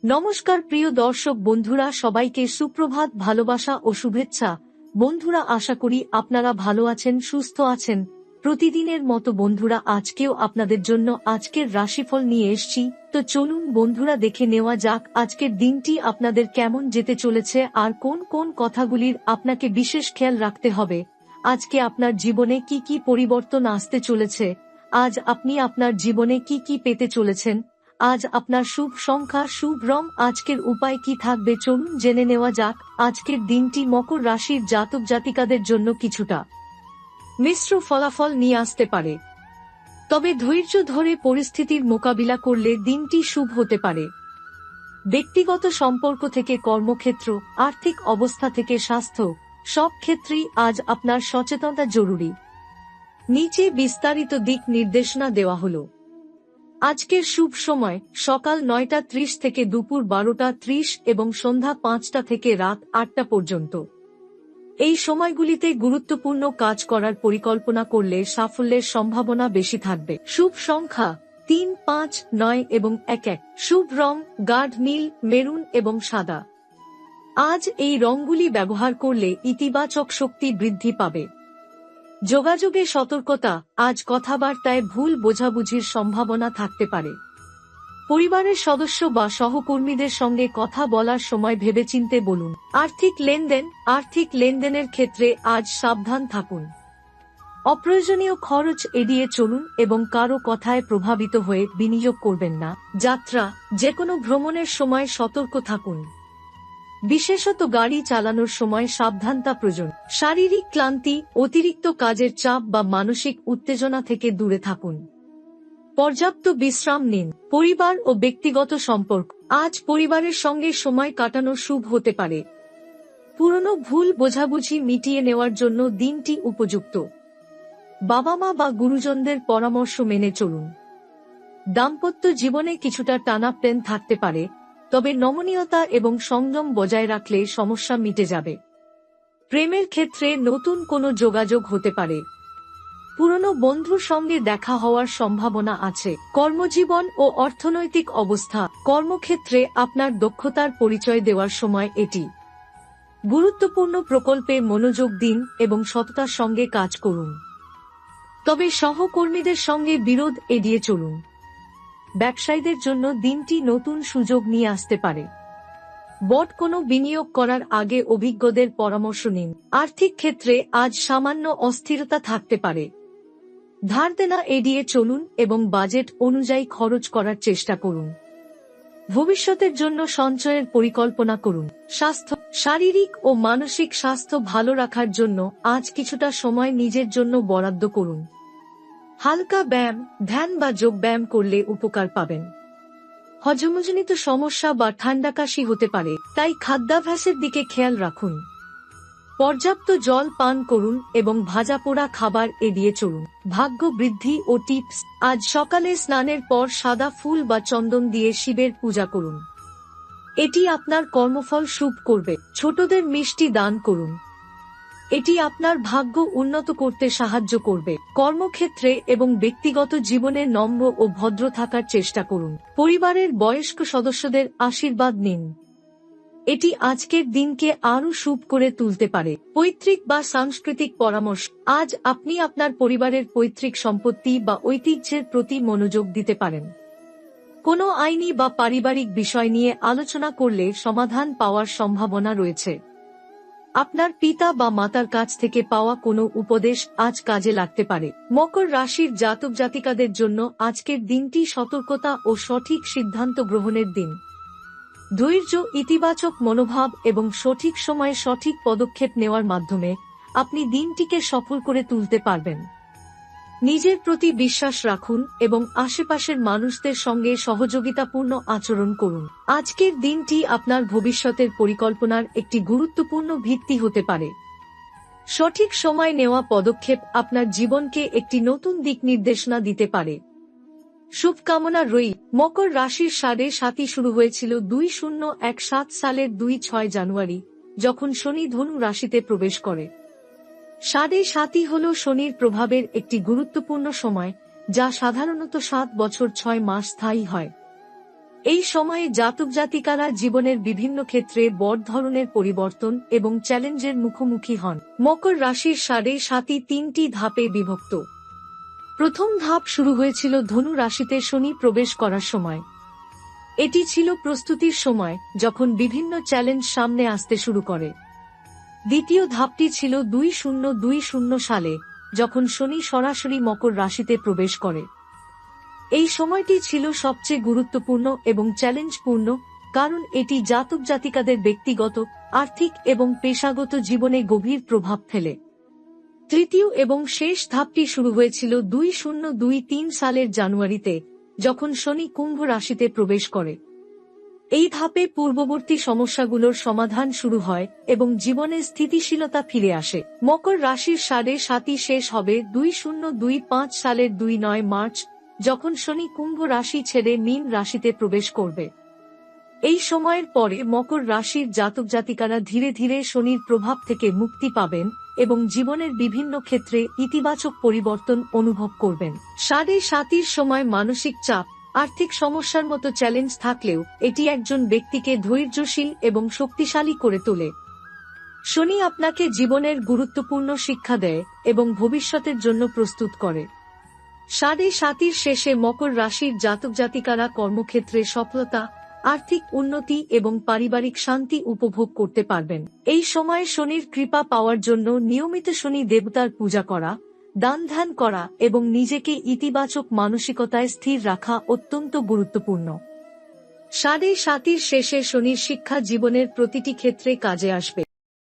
নমস্কার প্রিয় দর্শক বন্ধুরা, সবাইকে সুপ্রভাত, ভালোবাসা ও শুভেচ্ছা। বন্ধুরা, আশা করি আপনারা ভালো আছেন, সুস্থ আছেন। প্রতিদিনের মতো বন্ধুরা, আজকেও আপনাদের জন্য আজকের রাশিফল নিয়ে এসেছি। তো চলুন বন্ধুরা, দেখে নেওয়া যাক আজকের দিনটি আপনাদের কেমন যেতে চলেছে আর কোন কোন কথাগুলির আপনাকে বিশেষ খেয়াল রাখতে হবে। আজকে আপনার জীবনে কি কি পরিবর্তন আসতে চলেছে, আজ আপনি আপনার জীবনে কি কি পেতে চলেছেন, আজ আপনার শুভ সংখ্যা, শুভ রং, আজকের উপায় কি থাকবে, চলুন জেনে নেওয়া যাক। আজকের দিনটি মকর রাশির জাতক জাতিকাদের জন্য কিছুটা মিশ্র ফলাফল নিয়ে আসতে পারে, তবে ধৈর্য ধরে পরিস্থিতির মোকাবিলা করলে দিনটি শুভ হতে পারে। ব্যক্তিগত সম্পর্ক থেকে কর্মক্ষেত্র, আর্থিক অবস্থা থেকে স্বাস্থ্য, সব ক্ষেত্রেই আজ আপনার সচেতনতা জরুরি। নিচে বিস্তারিত দিক নির্দেশনা দেওয়া হলো। আজকের শুভ সময় সকাল 9টা 30 থেকে দুপুর 12টা 30 এবং সন্ধ্যা 5টা থেকে রাত 8টা পর্যন্ত। এই সময়গুলিতে গুরুত্বপূর্ণ কাজ করার পরিকল্পনা করলে সাফল্যের সম্ভাবনা বেশি থাকবে। শুভ সংখ্যা 3, 5, 9 এবং 11। শুভ রং গাঢ় নীল, মেরুন এবং সাদা। আজ এই রংগুলি ব্যবহার করলে ইতিবাচক শক্তি বৃদ্ধি পাবে। যোগাযোগে সতর্কতা, আজ কথাবার্তায় ভুল বোঝাবুঝির সম্ভাবনা থাকতে পারে। পরিবারের সদস্য বা সহকর্মীদের সঙ্গে কথা বলার সময় ভেবেচিন্তে বলুন। আর্থিক লেনদেনের ক্ষেত্রে আজ সাবধান থাকুন। অপ্রয়োজনীয় খরচ এড়িয়ে চলুন এবং কারো কথায় প্রভাবিত হয়ে বিনিয়োগ করবেন না। যাত্রা, যেকোনো ভ্রমণের সময় সতর্ক থাকুন। বিশেষত গাড়ি চালানোর সময় সাবধানতা প্রয়োজন। শারীরিক ক্লান্তি, অতিরিক্ত কাজের চাপ বা মানসিক উত্তেজনা থেকে দূরে থাকুন। পর্যাপ্ত বিশ্রাম নিন। পরিবার ও ব্যক্তিগত সম্পর্ক, আজ পরিবারের সঙ্গে সময় কাটানো শুভ হতে পারে। পুরনো ভুল বোঝাবুঝি মিটিয়ে নেওয়ার জন্য দিনটি উপযুক্ত। বাবা মা বা গুরুজনদের পরামর্শ মেনে চলুন। দাম্পত্য জীবনে কিছুটা টানাপোড়েন থাকতে পারে, তবে নমনীয়তা এবং সংযম বজায় রাখলে সমস্যা মিটে যাবে। প্রেমের ক্ষেত্রে নতুন কোনো যোগাযোগ হতে পারে। পুরনো বন্ধুর সঙ্গে দেখা হওয়ার সম্ভাবনা আছে। কর্মজীবন ও অর্থনৈতিক অবস্থা, কর্মক্ষেত্রে আপনার দক্ষতার পরিচয় দেওয়ার সময় এটি। গুরুত্বপূর্ণ প্রকল্পে মনোযোগ দিন এবং সততার সঙ্গে কাজ করুন। তবে সহকর্মীদের সঙ্গে বিরোধ এড়িয়ে চলুন। ব্যবসায়ীদের জন্য দিনটি নতুন সুযোগ নিয়ে আসতে পারে। কোনো বিনিয়োগ করার আগে অভিজ্ঞদের পরামর্শ নিন। আর্থিক ক্ষেত্রে আজ সামান্য অস্থিরতা থাকতে পারে। ধার দেনা এড়িয়ে চলুন এবং বাজেট অনুযায়ী খরচ করার চেষ্টা করুন। ভবিষ্যতের জন্য সঞ্চয়ের পরিকল্পনা করুন। স্বাস্থ্য, শারীরিক ও মানসিক স্বাস্থ্য ভালো রাখার জন্য আজ কিছুটা সময় নিজের জন্য বরাদ্দ করুন। হালকা ব্যায়াম, ধ্যান বা যোগ ব্যায়াম করলে উপকার পাবেন। হজমজনিত সমস্যা বা ঠান্ডা কাশি হতে পারে, তাই খাদ্যাভ্যাসের দিকে খেয়াল রাখুন। পর্যাপ্ত জল পান করুন এবং ভাজা পোড়া খাবার এড়িয়ে চলুন। ভাগ্য বৃদ্ধি ও টিপস, আজ সকালে স্নানের পর সাদা ফুল বা চন্দন দিয়ে শিবের পূজা করুন। এটি আপনার কর্মফল শুভ করবে। ছোটদের মিষ্টি দান করুন। এটি আপনার ভাগ্য উন্নত করতে সাহায্য করবে। কর্মক্ষেত্রে এবং ব্যক্তিগত জীবনে নম্র ও ভদ্র থাকার চেষ্টা করুন। পরিবারের বয়স্ক সদস্যদের আশীর্বাদ নিন। এটি আজকের দিনকে আরও শুভ করে তুলতে পারে। পৈতৃক বা সাংস্কৃতিক পরামর্শ, আজ আপনি আপনার পরিবারের পৈতৃক সম্পত্তি বা ঐতিহ্যের প্রতি মনোযোগ দিতে পারেন। কোনো আইনি বা পারিবারিক বিষয় নিয়ে আলোচনা করলে সমাধান পাওয়ার সম্ভাবনা রয়েছে। আপনার পিতা বা মাতার কাছ থেকে পাওয়া কোনো উপদেশ আজ কাজে লাগতে পারে। মকর রাশির জাতক জাতিকাদের জন্য আজকের দিনটি সতর্কতা ও সঠিক সিদ্ধান্ত গ্রহণের দিন। ধৈর্য, ইতিবাচক মনোভাব এবং সঠিক সময়ে সঠিক পদক্ষেপ নেওয়ার মাধ্যমে আপনি দিনটিকে সফল করে তুলতে পারবেন। নিজের প্রতি বিশ্বাস রাখুন এবং আশেপাশের মানুষদের সঙ্গে সহযোগিতাপূর্ণ আচরণ করুন। আজকের দিনটি আপনার ভবিষ্যতের পরিকল্পনার একটি গুরুত্বপূর্ণ ভিত্তি হতে পারে। সঠিক সময় নেওয়া পদক্ষেপ আপনার জীবনকে একটি নতুন দিক নির্দেশনা দিতে পারে। শুভকামনা রইল। মকর রাশির 7.5 শুরু হয়েছিল 2017 সালের 2 জানুয়ারি, যখন শনি ধনু রাশিতে প্রবেশ করে। 7.5 হল শনির প্রভাবের একটি গুরুত্বপূর্ণ সময়, যা সাধারণত 7 বছর 6 মাস স্থায়ী হয়। এই সময়ে জাতক জাতিকারা জীবনের বিভিন্ন ক্ষেত্রে বড় ধরনের পরিবর্তন এবং চ্যালেঞ্জের মুখোমুখি হন। মকর রাশির 7.5 তিনটি ধাপে বিভক্ত। প্রথম ধাপ শুরু হয়েছিল ধনু রাশিতে শনি প্রবেশ করার সময়। এটি ছিল প্রস্তুতির সময়, যখন বিভিন্ন চ্যালেঞ্জ সামনে আসতে শুরু করে। দ্বিতীয় ধাপটি ছিল 2020 সালে, যখন শনি সরাসরি মকর রাশিতে প্রবেশ করে। এই সময়টি ছিল সবচেয়ে গুরুত্বপূর্ণ এবং চ্যালেঞ্জপূর্ণ, কারণ এটি জাতক জাতিকাদের ব্যক্তিগত, আর্থিক এবং পেশাগত জীবনে গভীর প্রভাব ফেলে। তৃতীয় এবং শেষ ধাপটি শুরু হয়েছিল 2023 সালের জানুয়ারিতে, যখন শনি কুম্ভ রাশিতে প্রবেশ করে। এই ধাপে পূর্ববর্তী সমস্যাগুলোর সমাধান শুরু হয় এবং জীবনে স্থিতিশীলতা ফিরে আসে। মকর রাশির 7.5 শেষ হবে 2025 সালের 2 মার্চ, যখন শনি কুম্ভ রাশি ছেড়ে মীন রাশিতে প্রবেশ করবে। এই সময়ের পরে মকর রাশির জাতক জাতিকারা ধীরে ধীরে শনির প্রভাব থেকে মুক্তি পাবেন এবং জীবনের বিভিন্ন ক্ষেত্রে ইতিবাচক পরিবর্তন অনুভব করবেন। 7.5 সময় মানসিক চাপ, আর্থিক সমস্যার মতো চ্যালেঞ্জ থাকলেও এটি একজন ব্যক্তিকে ধৈর্যশীল এবং শক্তিশালী করে তোলে। শনি আপনাকে জীবনের গুরুত্বপূর্ণ শিক্ষা দেয় এবং ভবিষ্যতের জন্য প্রস্তুত করে। 7.5 শেষে মকর রাশির জাতক জাতিকারা কর্মক্ষেত্রে সফলতা, আর্থিক উন্নতি এবং পারিবারিক শান্তি উপভোগ করতে পারবেন। এই সময়ে শনির কৃপা পাওয়ার জন্য নিয়মিত শনি দেবতার পূজা করা, দান ধ্যান করা এবং নিজেকে ইতিবাচক মানসিকতায় স্থির রাখা অত্যন্ত গুরুত্বপূর্ণ। 7.5 শেষে শনির শিক্ষা জীবনের প্রতিটি ক্ষেত্রে কাজে আসবে।